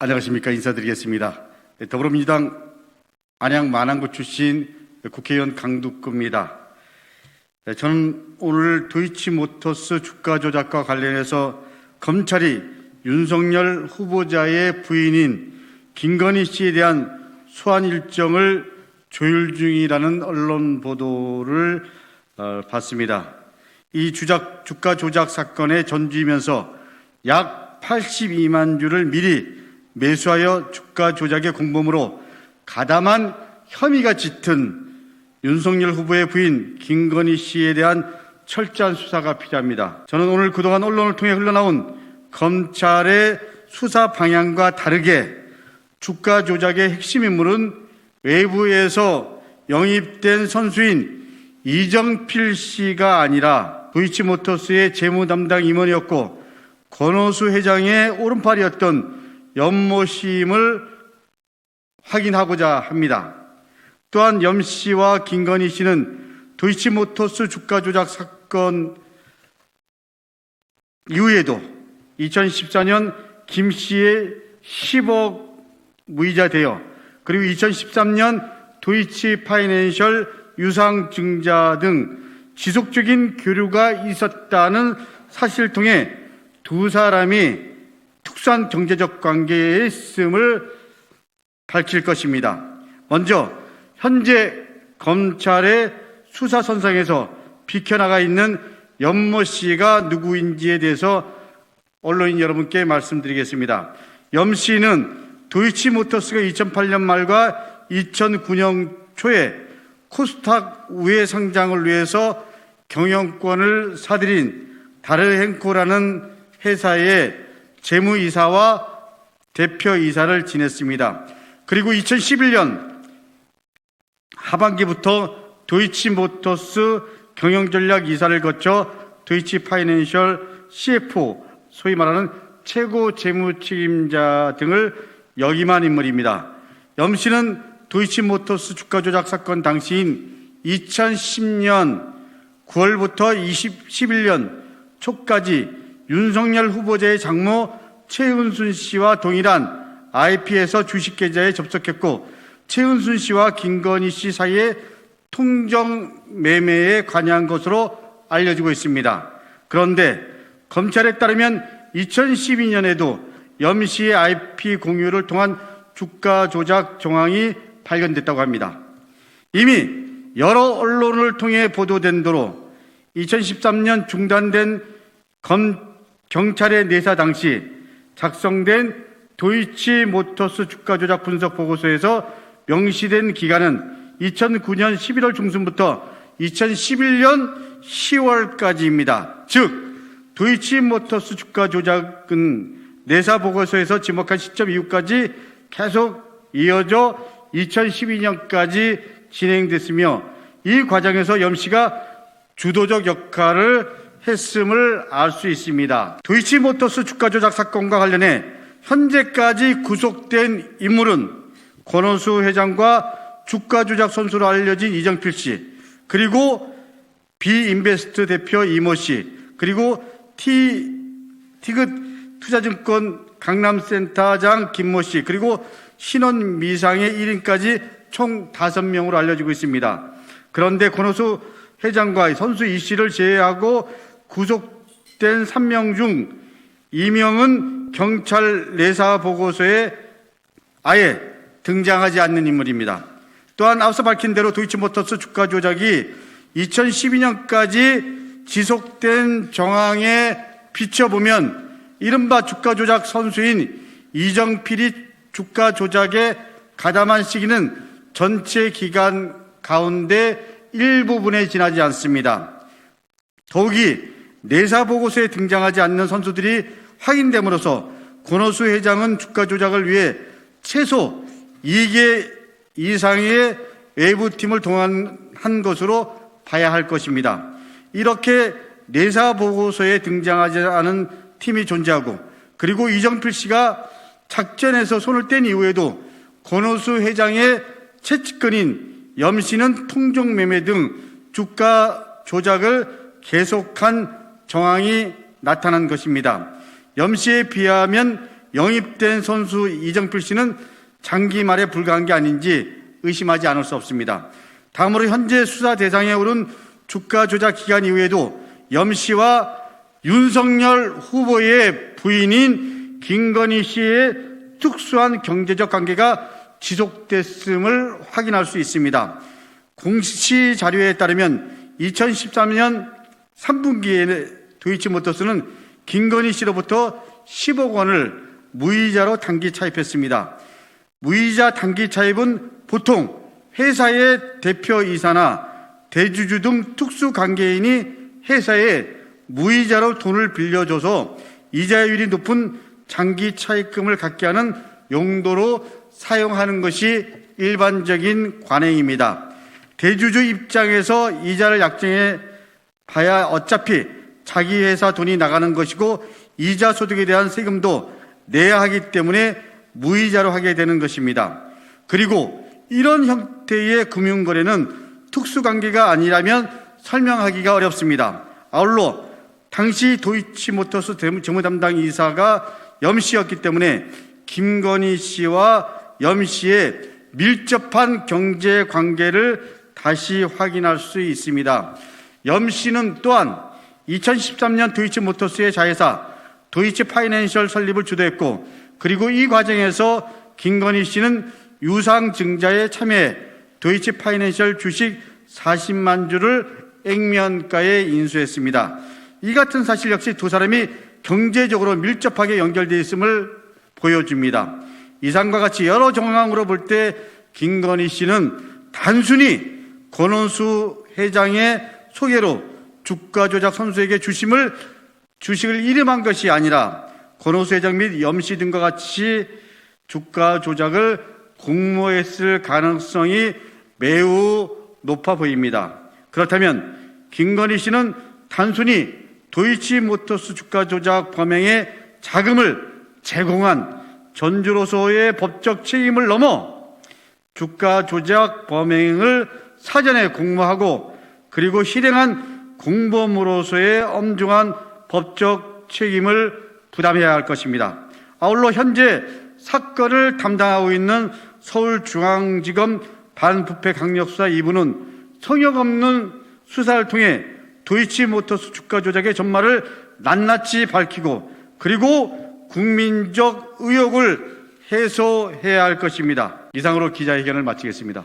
안녕하십니까. 인사드리겠습니다. 더불어민주당 안양 만안구 출신 국회의원 강두구입니다. 저는 오늘 도이치모터스 주가 조작과 관련해서 검찰이 윤석열 후보자의 부인인 김건희 씨에 대한 소환 일정을 조율 중이라는 언론 보도를 봤습니다. 이 주가 조작 사건의 전주이면서 약 82만 주를 미리 매수하여 주가 조작의 공범으로 가담한 혐의가 짙은 윤석열 후보의 부인 김건희 씨에 대한 철저한 수사가 필요합니다. 저는 오늘 그동안 언론을 통해 흘러나온 검찰의 수사 방향과 다르게 주가 조작의 핵심 인물은 외부에서 영입된 선수인 이정필 씨가 아니라 도이치모터스의 재무 담당 임원이었고 권오수 회장의 오른팔이었던 염모 씨임을 확인하고자 합니다. 또한 염 씨와 김건희 씨는 도이치모터스 주가 조작 사건 이후에도 2014년 김 씨의 10억 무이자 대여, 그리고 2013년 도이치 파이낸셜 유상증자 등 지속적인 교류가 있었다는 사실을 통해 두 사람이 특수한 경제적 관계에 있음을 밝힐 것입니다. 먼저 현재 검찰의 수사선상에서 비켜나가 있는 염모 씨가 누구인지에 대해서 언론인 여러분께 말씀드리겠습니다. 염 씨는 도이치모터스가 2008년 말과 2009년 초에 코스닥 우회 상장을 위해서 경영권을 사들인 다르헨코라는 회사의 재무이사와 대표이사를 지냈습니다. 그리고 2011년 하반기부터 도이치모터스 경영전략이사를 거쳐 도이치 파이낸셜 CFO, 소위 말하는 최고 재무책임자 등을 역임한 인물입니다. 염 씨는 도이치모터스 주가 조작 사건 당시인 2010년 9월부터 2011년 초까지 윤석열 후보자의 장모 최은순 씨와 동일한 IP에서 주식 계좌에 접속했고 최은순 씨와 김건희 씨 사이에 통정 매매에 관여한 것으로 알려지고 있습니다. 그런데 검찰에 따르면 2012년에도 염 씨의 IP 공유를 통한 주가 조작 정황이 발견됐다고 합니다. 이미 여러 언론을 통해 보도된 대로 2013년 중단된 경찰의 내사 당시 작성된 도이치모터스 주가 조작 분석 보고서에서 명시된 기간은 2009년 11월 중순부터 2011년 10월까지입니다. 즉 도이치모터스 주가 조작은 내사 보고서에서 지목한 시점 이후까지 계속 이어져 2012년까지 진행됐으며 이 과정에서 염 씨가 주도적 역할을 했음을 알 수 있습니다. 도이치모터스 주가 조작 사건과 관련해 현재까지 구속된 인물은 권오수 회장과 주가 조작 선수로 알려진 이정필 씨, 그리고 비인베스트 대표 이모 씨, 그리고 티귿 투자증권 강남센터장 김모 씨, 그리고 신원 미상의 1인까지 총 5명으로 알려지고 있습니다. 그런데 권오수 회장과 선수 이 씨를 제외하고 구속된 3명 중 2명은 경찰 내사 보고서에 아예 등장하지 않는 인물입니다. 또한 앞서 밝힌 대로 도이치모터스 주가 조작이 2012년까지 지속된 정황에 비춰보면 이른바 주가 조작 선수인 이정필이 주가 조작에 가담한 시기는 전체 기간 가운데 일부분에 지나지 않습니다. 더욱이 내사 보고서에 등장하지 않는 선수들이 확인됨으로써 권오수 회장은 주가 조작을 위해 최소 2개 이상의 외부팀을 동원한 것으로 봐야 할 것입니다. 이렇게 내사 보고서에 등장하지 않은 팀이 존재하고, 그리고 이정필 씨가 작전에서 손을 뗀 이후에도 권오수 회장의 채찍근인 염 씨는 통정 매매 등 주가 조작을 계속한 정황이 나타난 것입니다. 염 씨에 비하면 영입된 선수 이정필 씨는 장기 말에 불과한 게 아닌지 의심하지 않을 수 없습니다. 다음으로 현재 수사 대상에 오른 주가 조작 기간 이후에도 염 씨와 윤석열 후보의 부인인 김건희 씨의 특수한 경제적 관계가 지속됐음을 확인할 수 있습니다. 공시 자료에 따르면 2013년 3분기에 도이치모터스는 김건희 씨로부터 10억 원을 무이자로 단기 차입했습니다. 무이자 단기 차입은 보통 회사의 대표이사나 대주주 등 특수관계인이 회사에 무이자로 돈을 빌려줘서 이자율이 높은 장기 차입금을 갖게 하는 용도로 사용하는 것이 일반적인 관행입니다. 대주주 입장에서 이자를 약정해 봐야 어차피 자기 회사 돈이 나가는 것이고 이자 소득에 대한 세금도 내야 하기 때문에 무이자로 하게 되는 것입니다. 그리고 이런 형태의 금융거래는 특수관계가 아니라면 설명하기가 어렵습니다. 아울러 당시 도이치모터스 재무 담당 이사가 염 씨였기 때문에 김건희 씨와 염 씨의 밀접한 경제 관계를 다시 확인할 수 있습니다. 염 씨는 또한 2013년 도이치모터스의 자회사 도이치파이낸셜 설립을 주도했고, 그리고 이 과정에서 김건희 씨는 유상증자에 참여해 도이치파이낸셜 주식 40만 주를 액면가에 인수했습니다. 이 같은 사실 역시 두 사람이 경제적으로 밀접하게 연결되어 있음을 보여줍니다. 이상과 같이 여러 정황으로 볼 때 김건희 씨는 단순히 권원수 회장의 소개로 주가 조작 선수에게 주식을 이름한 것이 아니라 권원수 회장 및 염 씨 등과 같이 주가 조작을 공모했을 가능성이 매우 높아 보입니다. 그렇다면 김건희 씨는 단순히 도이치모터스 주가 조작 범행에 자금을 제공한 전주로서의 법적 책임을 넘어 주가 조작 범행을 사전에 공모하고 그리고 실행한 공범으로서의 엄중한 법적 책임을 부담해야 할 것입니다. 아울러 현재 사건을 담당하고 있는 서울중앙지검 반부패강력수사 2부는 성역 없는 수사를 통해 도이치모터스 주가 조작의 전말을 낱낱이 밝히고 그리고 국민적 의혹을 해소해야 할 것입니다. 이상으로 기자회견을 마치겠습니다.